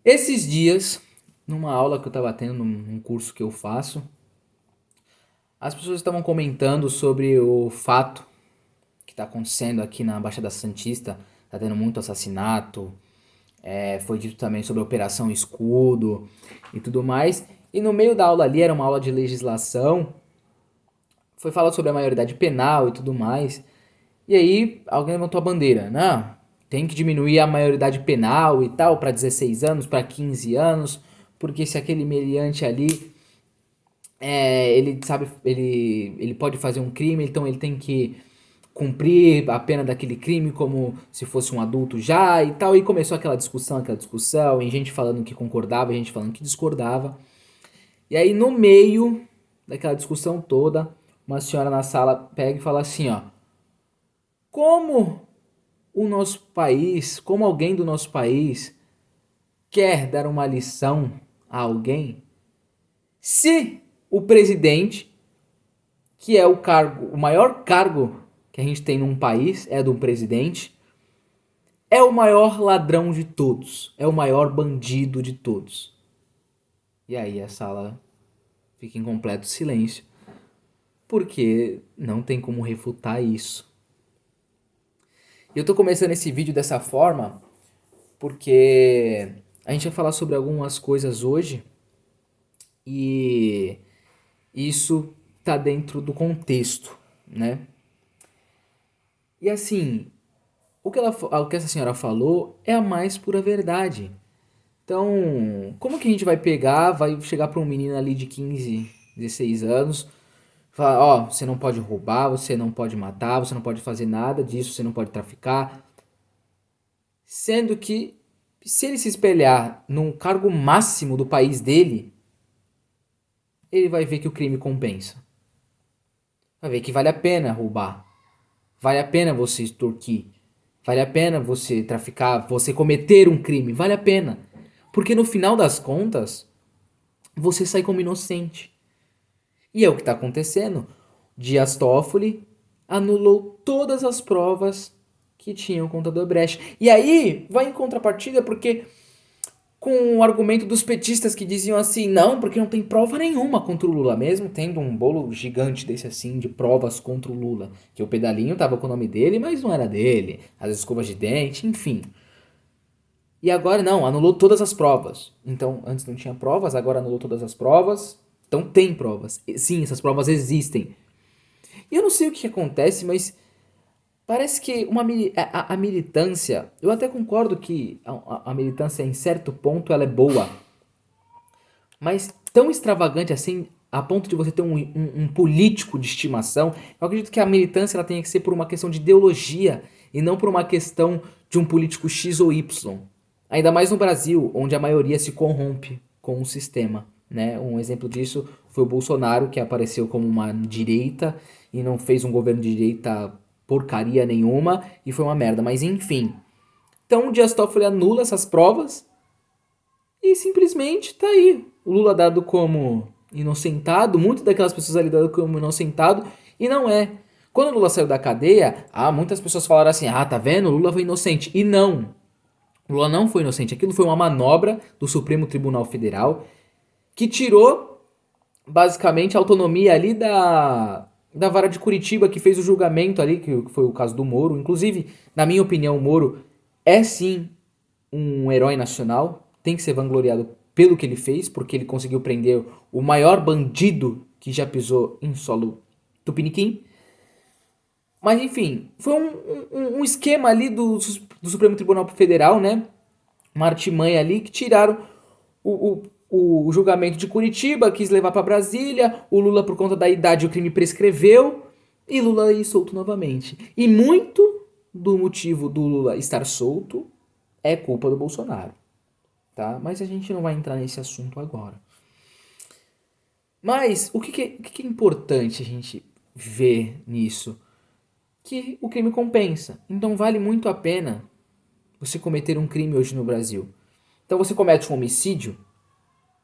Esses dias, numa aula que eu estava tendo, num curso que eu faço, as pessoas estavam comentando sobre o fato que está acontecendo aqui na Baixada Santista. Tá tendo muito assassinato. Foi dito também sobre a Operação Escudo e tudo mais. E no meio da aula ali, era uma aula de legislação, foi falado sobre a maioridade penal e tudo mais. E aí, alguém levantou a bandeira. Não, tem que diminuir a maioridade penal e tal, para 16 anos, para 15 anos, porque se aquele meliante ali ele sabe, ele pode fazer um crime, então ele tem que cumprir a pena daquele crime como se fosse um adulto já e tal. E começou aquela discussão, e gente falando que concordava, gente falando que discordava. E aí no meio daquela discussão toda, uma senhora na sala pega e fala assim, ó: como o nosso país, como alguém do nosso país quer dar uma lição a alguém se o presidente, que é o maior cargo que a gente tem num país, é do presidente, é o maior ladrão de todos, é o maior bandido de todos. E aí a sala fica em completo silêncio, porque não tem como refutar isso. E eu tô começando esse vídeo dessa forma porque a gente vai falar sobre algumas coisas hoje e isso tá dentro do contexto, né? E assim, o que essa senhora falou é a mais pura verdade. Então, como que a gente vai pegar, vai chegar para um menino ali de 15, 16 anos, falar, ó, você não pode roubar, você não pode matar, você não pode fazer nada disso, você não pode traficar, sendo que se ele se espelhar num cargo máximo do país dele, ele vai ver que o crime compensa. Vai ver que vale a pena roubar, vale a pena você extorquir, vale a pena você traficar, você cometer um crime, vale a pena. Porque no final das contas, você sai como inocente. E é o que está acontecendo. Dias Toffoli anulou todas as provas que tinham contra Odebrecht. E aí vai em contrapartida porque com o argumento dos petistas que diziam assim, não, porque não tem prova nenhuma contra o Lula, mesmo tendo um bolo gigante desse assim de provas contra o Lula, que o pedalinho tava com o nome dele, mas não era dele, as escovas de dente, enfim. E agora não, anulou todas as provas. Então, antes não tinha provas, agora anulou todas as provas. Então tem provas. Sim, essas provas existem. E eu não sei o que acontece, mas parece que a militância, eu até concordo que a militância em certo ponto ela é boa, mas tão extravagante assim, a ponto de você ter um político de estimação, eu acredito que a militância ela tenha que ser por uma questão de ideologia e não por uma questão de um político X ou Y. Ainda mais no Brasil, onde a maioria se corrompe com o sistema. Né? Um exemplo disso foi o Bolsonaro, que apareceu como uma direita e não fez um governo de direita porcaria nenhuma e foi uma merda. Mas enfim. Então o Dias Toffoli anula essas provas e simplesmente tá aí. O Lula dado como inocentado, muitas daquelas pessoas ali dado como inocentado, e não é. Quando o Lula saiu da cadeia, muitas pessoas falaram assim: tá vendo? O Lula foi inocente. E não. O Lula não foi inocente. Aquilo foi uma manobra do Supremo Tribunal Federal que tirou basicamente a autonomia ali da vara de Curitiba que fez o julgamento ali, que foi o caso do Moro. Inclusive, na minha opinião, o Moro é sim um herói nacional, tem que ser vangloriado pelo que ele fez, porque ele conseguiu prender o maior bandido que já pisou em solo tupiniquim. Mas enfim, foi um esquema ali do Supremo Tribunal Federal, né? Uma artimanha ali que tiraram o julgamento de Curitiba, quis levar para Brasília, o Lula por conta da idade o crime prescreveu e Lula aí solto novamente. E muito do motivo do Lula estar solto é culpa do Bolsonaro, tá? Mas a gente não vai entrar nesse assunto agora. Mas o que é importante a gente ver nisso? Que o crime compensa. Então vale muito a pena você cometer um crime hoje no Brasil. Então você comete um homicídio,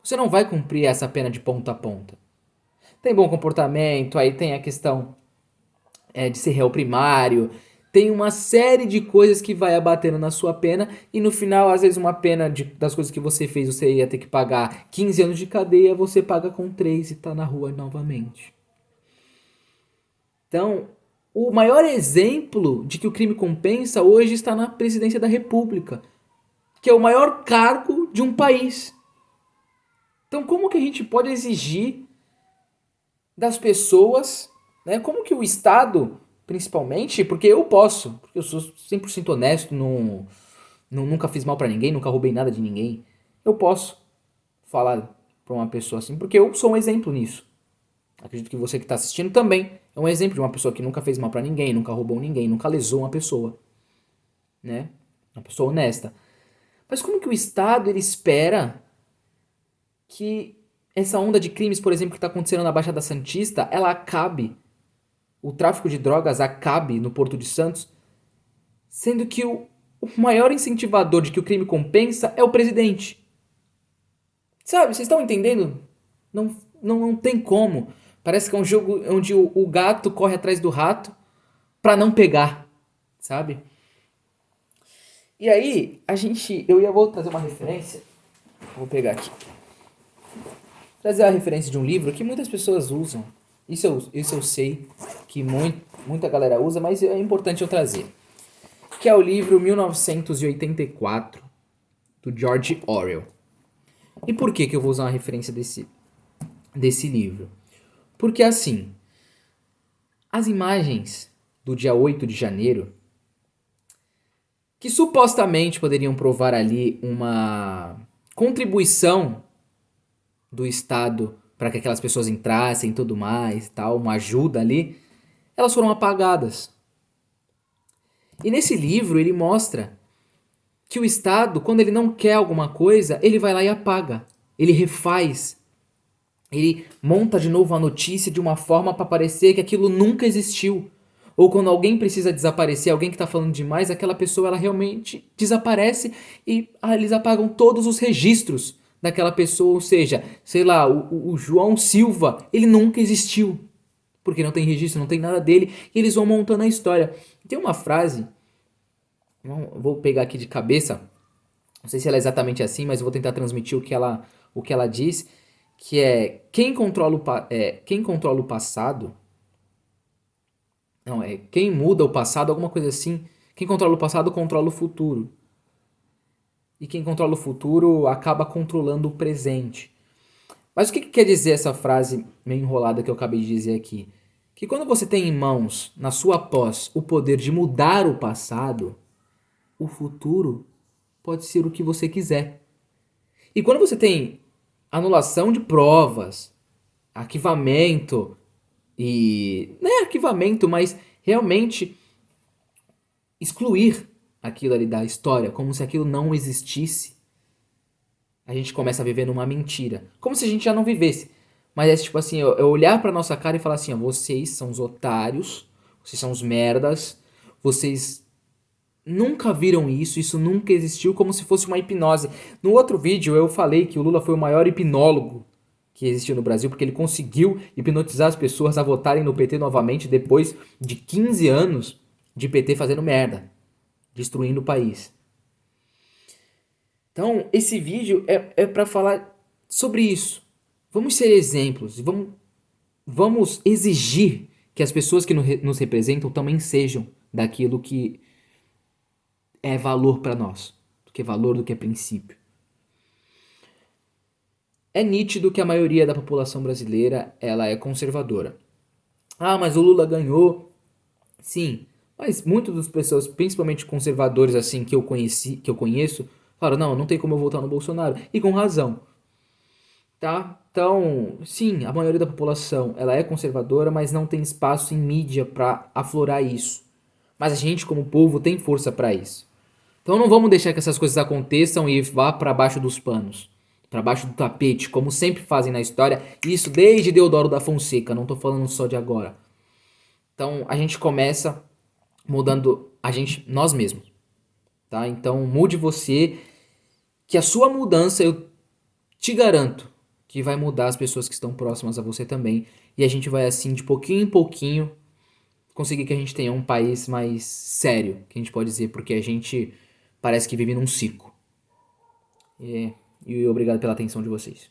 você não vai cumprir essa pena de ponta a ponta. Tem bom comportamento, aí tem a questão de ser réu primário, tem uma série de coisas que vai abatendo na sua pena e no final, às vezes, uma pena das coisas que você fez, você ia ter que pagar 15 anos de cadeia, você paga com 3 e tá na rua novamente. Então, o maior exemplo de que o crime compensa hoje está na presidência da República, que é o maior cargo de um país. Então, como que a gente pode exigir das pessoas, né? Como que o Estado, principalmente, porque eu posso, porque eu sou 100% honesto, nunca fiz mal pra ninguém, nunca roubei nada de ninguém. Eu posso falar pra uma pessoa assim, porque eu sou um exemplo nisso. Acredito que você que tá assistindo também é um exemplo de uma pessoa que nunca fez mal pra ninguém, nunca roubou ninguém, nunca lesou uma pessoa, né? Uma pessoa honesta. Mas como que o Estado ele espera que essa onda de crimes, por exemplo, que está acontecendo na Baixada Santista, ela acabe, o tráfico de drogas acabe no Porto de Santos, sendo que o maior incentivador de que o crime compensa é o presidente. Sabe, vocês estão entendendo? Não tem como. Parece que é um jogo onde o gato corre atrás do rato pra não pegar, sabe? E aí, vou trazer uma referência, vou pegar aqui. Trazer a referência de um livro que muitas pessoas usam. Isso eu sei que muita galera usa, mas é importante eu trazer. Que é o livro 1984, do George Orwell. E por que eu vou usar uma referência desse livro? Porque assim, as imagens do dia 8 de janeiro, que supostamente poderiam provar ali uma contribuição do Estado para que aquelas pessoas entrassem e tudo mais, e tal, uma ajuda ali, elas foram apagadas. E nesse livro ele mostra que o Estado, quando ele não quer alguma coisa, ele vai lá e apaga. Ele refaz. Ele monta de novo a notícia de uma forma para parecer que aquilo nunca existiu. Ou quando alguém precisa desaparecer, alguém que está falando demais, aquela pessoa ela realmente desaparece e eles apagam todos os registros daquela pessoa. Ou seja, sei lá, o João Silva, ele nunca existiu. Porque não tem registro, não tem nada dele. E eles vão montando a história. Tem uma frase, vou pegar aqui de cabeça, não sei se ela é exatamente assim, mas eu vou tentar transmitir o que ela diz, que é quem controla o passado, não, é quem muda o passado, alguma coisa assim. Quem controla o passado controla o futuro. E quem controla o futuro acaba controlando o presente. Mas o que quer dizer essa frase meio enrolada que eu acabei de dizer aqui? Que quando você tem em mãos, na sua posse, o poder de mudar o passado, o futuro pode ser o que você quiser. E quando você tem anulação de provas, arquivamento não é arquivamento, mas realmente excluir aquilo ali da história, como se aquilo não existisse, a gente começa a viver numa mentira. Como se a gente já não vivesse. Mas é tipo assim, eu olhar pra nossa cara e falar assim, ó, vocês são os otários, vocês são os merdas, vocês nunca viram isso nunca existiu, como se fosse uma hipnose. No outro vídeo eu falei que o Lula foi o maior hipnólogo que existiu no Brasil, porque ele conseguiu hipnotizar as pessoas a votarem no PT novamente depois de 15 anos de PT fazendo merda, destruindo o país. Então, esse vídeo é para falar sobre isso. Vamos ser exemplos, vamos exigir que as pessoas que nos representam também sejam daquilo que é valor para nós, do que é valor, do que é princípio. É nítido que a maioria da população brasileira ela é conservadora. Ah, mas o Lula ganhou. Sim, mas muitas das pessoas, principalmente conservadores assim que eu conheço, falaram: "Não, não tem como eu votar no Bolsonaro", e com razão. Tá? Então, sim, a maioria da população ela é conservadora, mas não tem espaço em mídia para aflorar isso. Mas a gente, como povo, tem força para isso. Então não vamos deixar que essas coisas aconteçam e vá para baixo dos panos, para baixo do tapete, como sempre fazem na história. Isso desde Deodoro da Fonseca, não tô falando só de agora. Então a gente começa mudando nós mesmos, tá? Então mude você, que a sua mudança eu te garanto que vai mudar as pessoas que estão próximas a você também. E a gente vai assim de pouquinho em pouquinho conseguir que a gente tenha um país mais sério, que a gente pode dizer, porque a gente parece que vive num circo. E obrigado pela atenção de vocês.